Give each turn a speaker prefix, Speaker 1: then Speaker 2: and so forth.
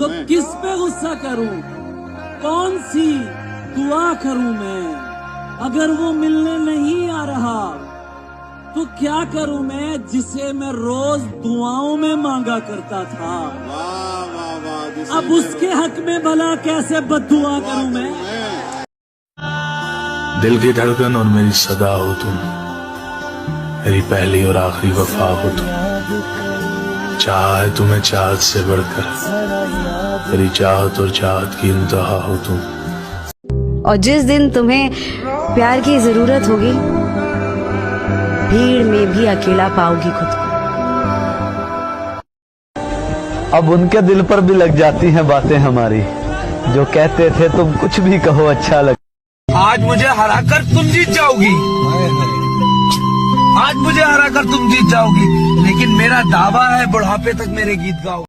Speaker 1: तो किस पे गुस्सा करूं, कौन सी दुआ करूं मैं? अगर वो मिलने नहीं आ रहा तो क्या करूं मैं, जिसे मैं रोज दुआओं में मांगा करता था।
Speaker 2: वाह वाह वाह।
Speaker 1: अब उसके हक में भला कैसे बद्दुआ करूं मैं?
Speaker 3: दिल की धड़कन और मेरी सदा हो तुम, मेरी पहली और आखिरी वफा हो तुम। चाह है तुम्हें चाहत से बढ़कर, मेरी चाहत और चाहत की इंतहा हो तुम।
Speaker 4: और जिस दिन तुम्हें प्यार की जरूरत होगी, भीड़ में भी अकेला पाओगी खुद को।
Speaker 5: अब उनके दिल पर भी लग जाती हैं बातें हमारी, जो कहते थे तुम कुछ भी कहो अच्छा लग।
Speaker 6: आज मुझे हराकर तुम जीत जाओगी, आज मुझे हराकर तुम जीत जाओगी, लेकिन मेरा दावा है बुढ़ापे तक मेरे गीत गाओ।